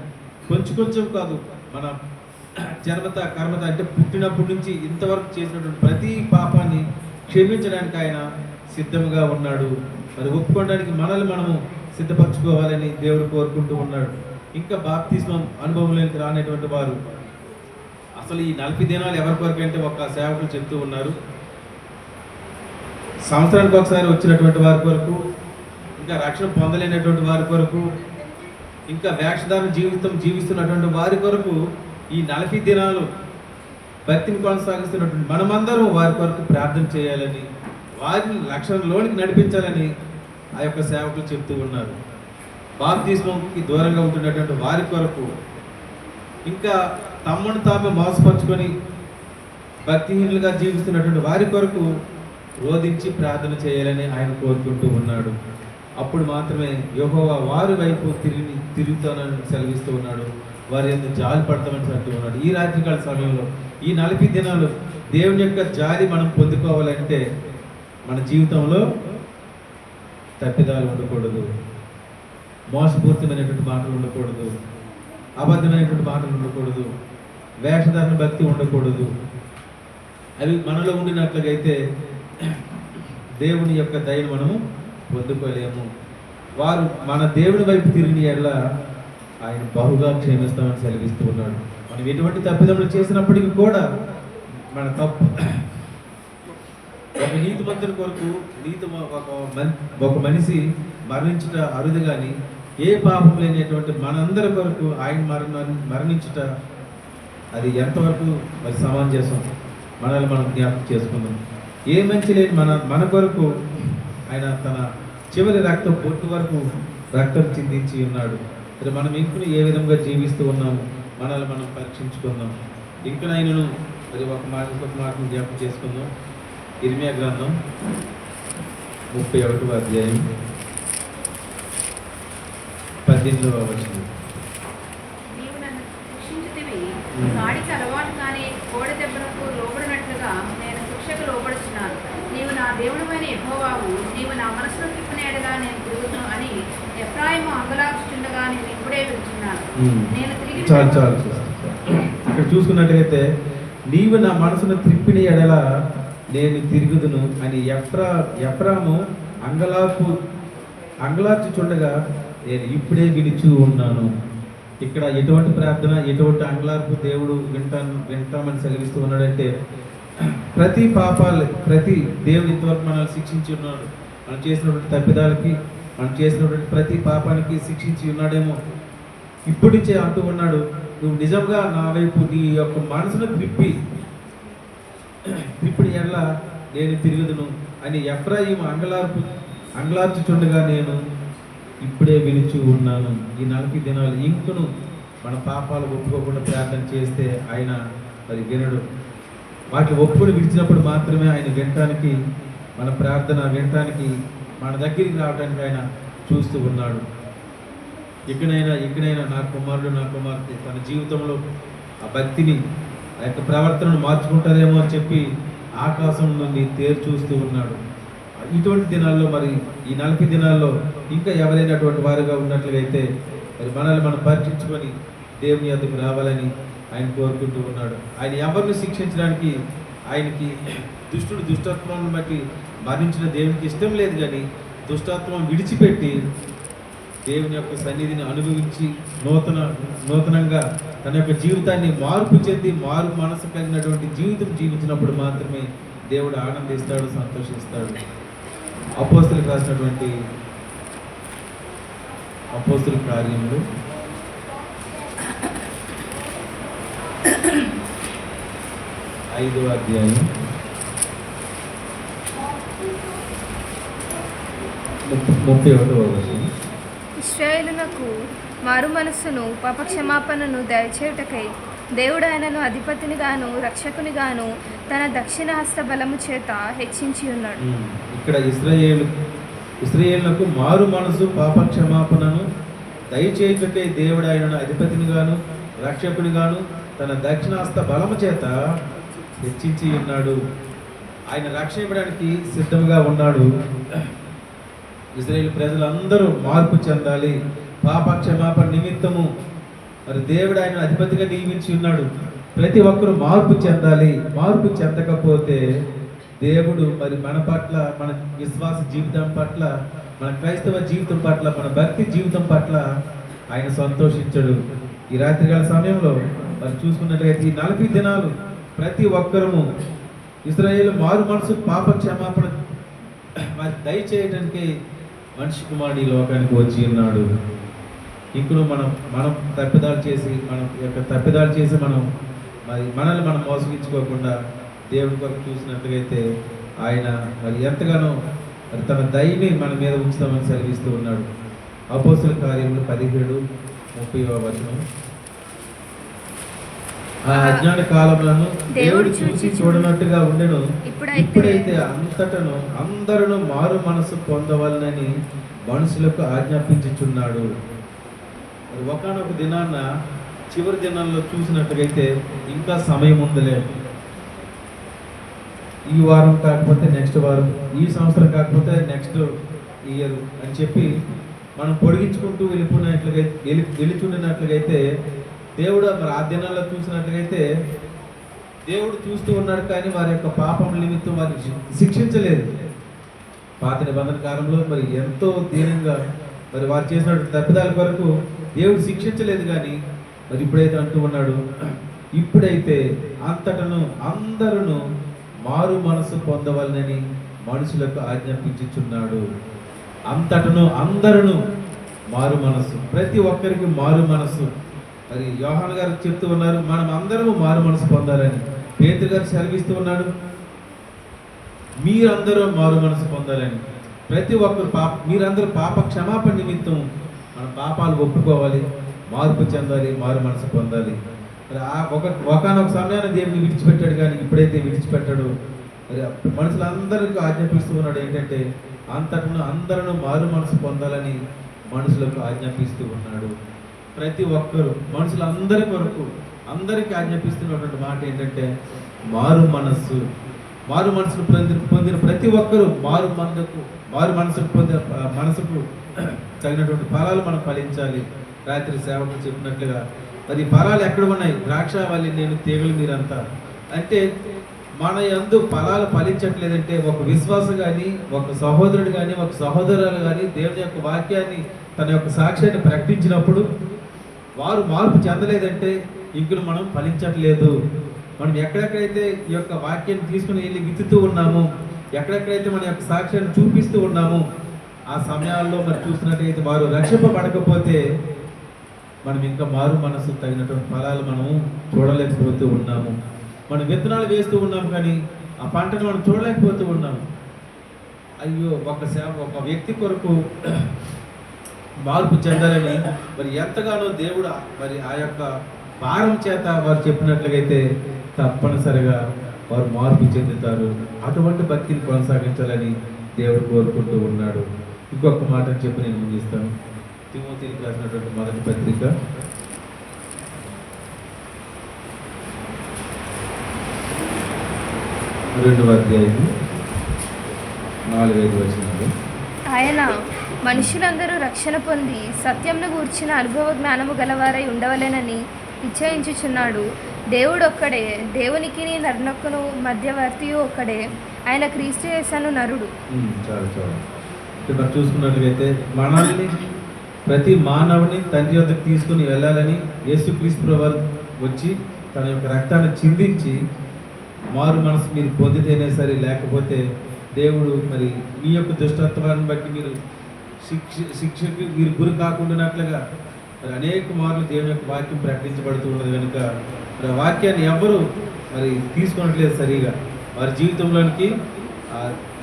S1: కొంచెం కాదు. మన జన్మత కర్మత అంటే పుట్టినప్పటి నుంచి ఇంతవరకు చేసినటువంటి ప్రతి పాపాన్ని క్షమించడానికి ఆయన సిద్ధంగా ఉన్నాడు. మరి ఒప్పుకోవడానికి మనల్ని మనము సిద్ధపరచుకోవాలని దేవుడు కోరుకుంటూ ఉన్నాడు. ఇంకా బాప్తిస్మం అనుభవంలోకి రానటువంటి వారు అసలు ఈ 40 దినాలు ఎవరి కొరకు అంటే ఒక సేవకులు చెప్తూ ఉన్నారు, సంవత్సరానికి ఒకసారి వచ్చినటువంటి వారి కొరకు, ఇంకా రక్షణ పొందలేనటువంటి వారి కొరకు, ఇంకా వేషధారణ జీవితం జీవిస్తున్నటువంటి వారి కొరకు ఈ 40 దినాలు భక్తిని కొనసాగిస్తున్నటువంటి మనమందరం వారి కొరకు ప్రార్థన చేయాలని, వారిని రక్షణలోనికి నడిపించాలని ఆ యొక్క సేవకులు చెప్తూ ఉన్నారు. బాప్తిస్మంకి దూరంగా ఉంటున్నటువంటి వారి కొరకు, ఇంకా తమను తామే మోసపరుచుకొని భక్తిహీనులుగా జీవిస్తున్నటువంటి వారి కొరకు రోధించి ప్రార్థన చేయాలని ఆయన కోరుకుంటూ ఉన్నాడు. అప్పుడు మాత్రమే యెహోవా వారి వైపు తిరుగుతానని సెలవిస్తూ ఉన్నాడు. వారి యందు జాలి పడతామని అంటూ ఉన్నాడు. ఈ రాత్రికాల సమయంలో ఈ 40 దినాలు దేవుని యొక్క జాలి మనం పొందుకోవాలంటే మన జీవితంలో తప్పిదాలు ఉండకూడదు, మోసపూరితమైనటువంటి మాటలు ఉండకూడదు, అబద్ధమైనటువంటి మాటలు ఉండకూడదు, వేషధారణ భక్తి ఉండకూడదు. అవి మనలో ఉండినట్లయితే దేవుని యొక్క దయను మనము పొందుకోలేము. వారు మన దేవుని వైపు తిరిగిన యెడల ఆయన బహుగా క్షమిస్తామని సెలవిస్తూ ఉన్నాడు. మనం ఎటువంటి తప్పిదములు చేసినప్పటికీ కూడా మన తప్పు ఒక నీతిమంతుని కొరకు ఒక మనిషి మరణించుట అరుదు, కానీ ఏ పాపం లేనటువంటి మనందరి కొరకు ఆయన మరణించుట అది ఎంతవరకు మరి సమంజసం? మనల్ని మనం జ్ఞాపకం చేసుకుందాం. ఏ మంచి లేని మన కొరకు ఆయన తన చివరి రక్తం పొట్టు వరకు రక్తం చిందించి ఉన్నాడు. మరి మనం ఇంకుని ఏ విధంగా జీవిస్తూ ఉన్నాము మనల్ని మనం పరీక్షించుకుందాం. ఇంకనైనను మరి ఒక మాటను జ్ఞాపకం చేసుకుందాం. ఇర్మియా గ్రంథం 31వ అధ్యాయం 18వ వచనం.
S2: నీవు నన్ను శిక్షించితివి, గాడికి అలవాటు కానీ కోడి దెబ్బలకు లోబడినట్లుగా నేను శిక్షకు లోబడుచున్నాను. నీవు నా దేవుడమైన యెహోవావు, నీవు నా మనసులో తిప్పిన యెడల నేను తిరుగుతును అని ఎఫ్రాయిము అంగలార్చుచుండగా నేను ఇప్పుడే వెళ్తున్నాను. నేను తిరిగి
S1: చాలు ఇక్కడ చూసుకున్నట్టయితే నీవు నా మనసును త్రిప్పిన ఎడల నేను తిరుగుదును అని ఎఫ్రాము అంగలార్చుచుండగా నేను ఇప్పుడే వినిచూ ఉన్నాను. ఇక్కడ ఎటువంటి ప్రార్థన, ఎటువంటి అంగలార్పు దేవుడు వింటామని సెలవిస్తూ ఉన్నాడంటే ప్రతి పాపాలు, ప్రతి దేవుడి ఇంతవరకు మనల్ని శిక్షించి ఉన్నాడు. మనం చేసినటువంటి తప్పిదాలకి, మనం చేసినటువంటి ప్రతి పాపానికి శిక్షించి ఉన్నాడేమో. ఇప్పుడు నుంచే అంటూ ఉన్నాడు, నువ్వు నిజంగా నా వైపు నీ యొక్క మనసును త్రిప్పిడి ఎడల నేను తిరుగుదును అని ఎఫ్రాయిము అంగలార్చుచుండగా నేను ఇప్పుడే వినిచి ఉన్నాను. ఈ 40 దినాలు ఇంకను మన పాపాలు ఒప్పుకోకుండా ప్రార్థన చేస్తే ఆయన మరి వినడు. వాటిని ఒప్పుకొని విడిచినప్పుడు మాత్రమే ఆయన వినటానికి, మన ప్రార్థన వినటానికి, మన దగ్గరికి రావడానికి ఆయన చూస్తూ ఉన్నాడు. ఇకనైనా నా కుమారుడు నా కుమార్తె తన జీవితంలో ఆ భక్తిని, ఆ యొక్క ప్రవర్తనను మార్చుకుంటారేమో అని చెప్పి ఆకాశం నుండి తేరు చూస్తూ ఉన్నాడు. ఇటువంటి దినాల్లో మరి ఈ 40 దినాల్లో ఇంకా ఎవరైనటువంటి వారుగా ఉన్నట్లయితే మరి మనల్ని మనం పరీక్షించుకొని దేవుని యొద్దకు రావాలని ఆయన కోరుకుంటూ ఉన్నాడు. ఆయన ఎవరిని శిక్షించడానికి ఆయనకి దుష్టత్వాన్ని బట్టి మరణించిన దేవునికి ఇష్టం లేదు, కానీ దుష్టత్వం విడిచిపెట్టి దేవుని యొక్క సన్నిధిని అనుభవించి నూతనంగా తన యొక్క జీవితాన్ని మార్పు చెంది మారు మనసు కలిగినటువంటి జీవితం జీవించినప్పుడు మాత్రమే దేవుడు ఆనందిస్తాడు, సంతోషిస్తాడు. అపోస్తలులకు రాసినటువంటి అపోస్తల కార్యములు 5వ అధ్యాయం 31వ వచనం.
S3: ఇశ్రాయేలునకు మారు మనస్సును పాపక్షమాపణను దయచేయుటకై దేవుడు ఆయనను అధిపతినిగాను రక్షకునిగాను తన దక్షిణ హస్త బలము చేత హెచ్చించి ఉన్నాడు.
S1: ఇక్కడ ఇశ్రాయేలునకు మారు మనసు పాపక్షమాపణను దయచేయుటకై దేవుడు ఆయనను అధిపతినిగాను రక్షకునిగాను తన దక్షిణాస్త బలము చేత హెచ్చించి ఉన్నాడు. ఆయన రక్షణ ఇవ్వడానికి సిద్ధంగా ఉన్నాడు. ఇశ్రాయేలు ప్రజలందరూ మార్పు చెందాలి, పాప క్షమాపణ నిమిత్తము మరి దేవుడు ఆయన అధిపతిగా నియమించి ఉన్నాడు. ప్రతి ఒక్కరూ మార్పు చెందాలి. మార్పు చెందకపోతే దేవుడు మరి మన పట్ల, మన విశ్వాస జీవితం పట్ల, మన క్రైస్తవ జీవితం పట్ల, మన భక్తి జీవితం పట్ల ఆయన సంతోషించడు. ఈ రాత్రికాల సమయంలో మరి చూసుకున్నట్లయితే ఈ 40 దినాలు ప్రతి ఒక్కరము ఇశ్రాయేలు మారు మనసు పాప క్షమాపణ మరి దయచేయడానికి మనిషి కుమారుడు ఈ లోకానికి వచ్చి ఉన్నాడు. ఇప్పుడు మనం తప్పిదాలు చేసి మనం మరి మనల్ని మనం మోసగించుకోకుండా దేవుడి కొరకు చూసినట్లయితే ఆయన మరి ఎంతగానో మరి తన దయని మన మీద ఉంచుతామని సెలవిస్తూ ఉన్నాడు. అపోస్తల కార్యములు 17:30వ వచనం. ఆ అజ్ఞాన కాలములను దేవుడు చూసి చూడనట్టుగా ఉండెను. ఇప్పుడైతే అంతటను అందరూ మారు మనసు పొందవాలని మనుషులకు ఆజ్ఞాపించుచున్నాడు. ఒకానొక దినాన్న చివరి దినాల్లో చూసినట్టుగైతే ఇంకా సమయం ఉందిలే, ఈ వారం కాకపోతే నెక్స్ట్ వారం, ఈ సంవత్సరం కాకపోతే నెక్స్ట్ ఇయర్ అని చెప్పి మనం పొడిగించుకుంటూ వెళ్ళిచుండినట్లుగైతే దేవుడు మరి ఆ దినాల్లో చూసినట్లుగైతే దేవుడు చూస్తూ ఉన్నాడు, కానీ వారి యొక్క పాపం నిమిత్తం వారిని శిక్షించలేదు. పాత నిబంధన కాలంలో మరి ఎంతో దీనంగా మరి వారు చేసినటువంటి తప్పిదాల కొరకు దేవుడు శిక్షించలేదు. కానీ మరి ఇప్పుడైతే అంటూ ఉన్నాడు, ఇప్పుడైతే అంతటను అందరూ మారు మనసు పొందవాలని మనుషులకు ఆజ్ఞాపించుచున్నాడు. అంతటను అందరూ మారు మనసు, ప్రతి ఒక్కరికి మారు మనసు. మరి యోహాను గారు చెప్తూ ఉన్నారు, మనం అందరము మారు మనసు పొందాలని. పేతురు గారు సెలవిస్తూ ఉన్నాడు, మీరందరూ మారు మనసు పొందాలని. ప్రతి ఒక్కరు మీరందరూ పాప క్షమాపణ నిమిత్తం మన పాపాలు ఒప్పుకోవాలి, మార్పు చెందాలి, మారు మనసు పొందాలి. మరి ఒకనొక సమయాన్ని దేవుని విడిచిపెట్టాడు, కానీ ఇప్పుడైతే విడిచిపెట్టాడు. మరి మనుషులందరికీ ఆజ్ఞాపిస్తూ ఉన్నాడు ఏంటంటే అంతటను అందరూ మారు మనసు పొందాలని మనుషులకు ఆజ్ఞాపిస్తూ ఉన్నాడు. ప్రతి ఒక్కరు మనుషులందరి కొరకు అందరికీ ఆజ్ఞాపిస్తున్నటువంటి మాట ఏంటంటే మారు మనసును పొందిన ప్రతి ఒక్కరూ మనసుకు తగినటువంటి ఫలాలు మనం ఫలించాలి. రాత్రి సేవకులు చెప్పినట్లుగా మరి ఫలాలు ఎక్కడ ఉన్నాయి? ద్రాక్షావల్లి నేను తీగలు మీరంతా. అంటే మన యందు ఫలాలు ఫలించట్లేదంటే ఒక విశ్వాస కానీ, ఒక సహోదరుడు కానీ, ఒక సహోదరులు కానీ దేవుని యొక్క వాక్యాన్ని, తన యొక్క సాక్ష్యాన్ని ప్రకటించినప్పుడు వారు మార్పు చెందలేదంటే ఇంకను మనం ఫలించట్లేదు. మనం ఎక్కడెక్కడైతే ఈ యొక్క వాక్యాన్ని తీసుకుని వెళ్ళి విత్తుతూ ఉన్నాము, ఎక్కడెక్కడైతే మన యొక్క సాక్ష్యాన్ని చూపిస్తూ ఉన్నాము, ఆ సమయాల్లో మరి చూసినట్టయితే వారు రక్షింపబడకపోతే మనం ఇంకా మారు మనసు తగినటువంటి ఫలాలు మనము చూడలేకపోతూ ఉన్నాము. మనం విత్తనాలు వేస్తూ ఉన్నాము, కానీ ఆ పంటను మనం చూడలేకపోతూ ఉన్నాము. అయ్యో ఒక వ్యక్తి కొరకు మార్పు చెందాలని మరి ఎంతగానో దేవుడు మరి ఆ యొక్క భారం చేత వారు చెప్పినట్లయితే తప్పనిసరిగా వారు మార్పు చెందుతారు. అటువంటి భక్తిని కొనసాగించాలని దేవుడు కోరుకుంటూ ఉన్నాడు. ఇంకొక మాట చెప్పి నేను ముగిస్తాను. తిమోతికి రాసినటువంటి మొదటి పత్రిక 2వ అధ్యాయము 4-5 వచనాలు.
S3: ఆయన మనుషులందరూ రక్షణ పొంది సత్యంను గూర్చిన అనుభవ జ్ఞానము గలవారై ఉండవలెనని నిశ్చయించుచున్నాడు. దేవుడు ఒక్కడే, దేవునికి నరునకును మధ్యవర్తియు ఒక్కడే, ఆయన క్రీస్తు యేసను నరుడు.
S1: చాలా చాలా ఇక్కడ చూసుకున్నట్లయితే మనల్ని ప్రతి మానవుని తండ్రి వద్దకు తీసుకుని వెళ్ళాలని యేసుక్రీస్తు వారు వచ్చి తన యొక్క రక్తాన్ని చిందించి మారు మనసు మీరు పొందితేనే సరే, లేకపోతే దేవుడు మరి మీ యొక్క దుష్టత్వాన్ని బట్టి మీరు శిక్షకి మీరు గురి కాకుండానట్లుగా మరి అనేక మార్లు దేవుని యొక్క వాక్యం ప్రకటించబడుతూ ఉన్నది కనుక మరి ఆ వాక్యాన్ని ఎవరు మరి తీసుకున్నట్లేదు సరిగా వారి జీవితంలోనికి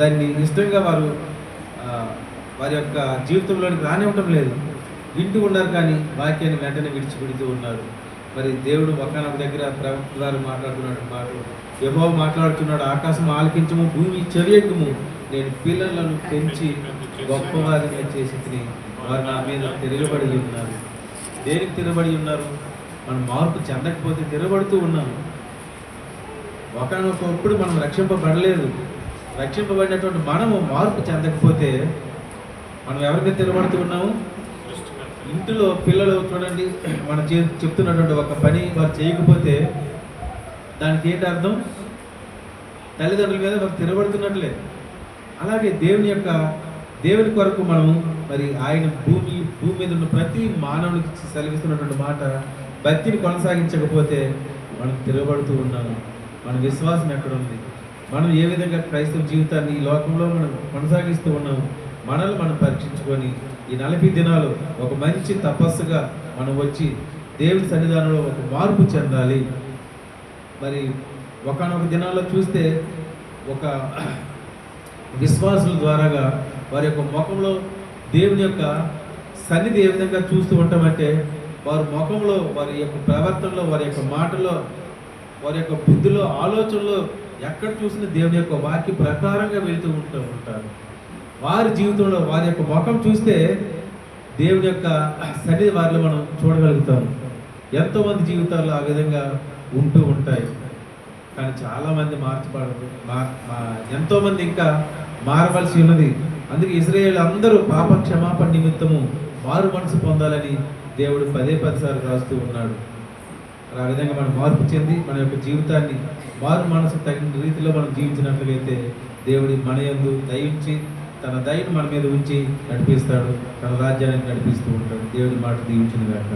S1: దాన్ని ఇష్టంగా వారు వారి యొక్క జీవితంలోనికి రానివ్వటం లేదు. వింటూ ఉన్నారు కానీ వాక్యాన్ని వెంటనే విడిచిపెడుతూ ఉన్నారు. మరి దేవుడు ఒకనొక దగ్గర ప్రవక్త ద్వారా మాట్లాడుతున్నాడు మాటలు, యెహోవా మాట్లాడుతున్నాడు, ఆకాశం ఆలకించము, భూమి చెవియెక్కుము, నేను పిల్లలను పెంచి గొప్పవారిగా చేసి వారు నా మీద తిరగబడి ఉన్నారు. దేనికి తిరగబడి ఉన్నారు? మనం మార్పు చెందకపోతే తిరగబడుతూ ఉన్నాము. ఒకనొకప్పుడు మనం రక్షింపబడలేదు. రక్షింపబడినటువంటి మనము మార్పు చెందకపోతే మనం ఎవరికి తిరగబడుతూ ఉన్నాము? ఇంటిలో పిల్లలు చూడండి, మనం చెప్తున్నటువంటి ఒక పని వారు చేయకపోతే దానికి ఏంటి అర్థం? తల్లిదండ్రుల మీద వారు తిరగబడుతున్నట్లే. అలాగే దేవుని కొరకు మనము మరి ఆయన భూమి మీద ఉన్న ప్రతి మానవునికి సెలవిస్తున్నటువంటి మాట, భక్తిని కొనసాగించకపోతే మనం తిరగబడుతూ ఉన్నాము. మన విశ్వాసం ఎక్కడ ఉంది? మనం ఏ విధంగా క్రైస్తవ జీవితాన్ని ఈ లోకంలో మనం కొనసాగిస్తూ ఉన్నాము? మనల్ని మనం పరీక్షించుకొని ఈ 40 దినాలు ఒక మంచి తపస్సుగా మనం వచ్చి దేవుని సన్నిధానంలో ఒక మార్పు చెందాలి. మరి ఒకనొక దినాల్లో చూస్తే ఒక విశ్వాసుల ద్వారాగా వారి యొక్క ముఖంలో దేవుని యొక్క సన్నిధి ఏ విధంగా చూస్తూ ఉంటామంటే, వారి ముఖంలో, వారి యొక్క ప్రవర్తనలో, వారి యొక్క మాటలో, వారి యొక్క బుద్ధిలో, ఆలోచనలో ఎక్కడ చూసిన దేవుని యొక్క వాక్య ప్రకారంగా వెళ్తూ ఉంటారు. వారి జీవితంలో వారి యొక్క ముఖం చూస్తే దేవుని యొక్క సన్నిధి వారిలో మనం చూడగలుగుతాము. ఎంతోమంది జీవితాల్లో ఆ విధంగా ఉంటూ ఉంటాయి. కానీ చాలామంది మార్చబడదు. ఎంతోమంది ఇంకా మారవలసి ఉన్నది. అందుకే ఇశ్రాయేలు అందరూ పాప క్షమాపణ నిమిత్తము మారు మనసు పొందాలని దేవుడు 10 సార్లు రాస్తూ ఉన్నాడు. ఆ విధంగా మనం మార్పు చెంది మన యొక్క జీవితాన్ని మారు మనసు తగిన రీతిలో మనం జీవించినట్లయితే దేవుడి మన యందు దయించి తన దయను మన మీద ఉంచి నడిపిస్తాడు. తన రాజ్యాన్ని నడిపిస్తూ ఉంటాడు. దేవుడి మాట దీవించిన గాక.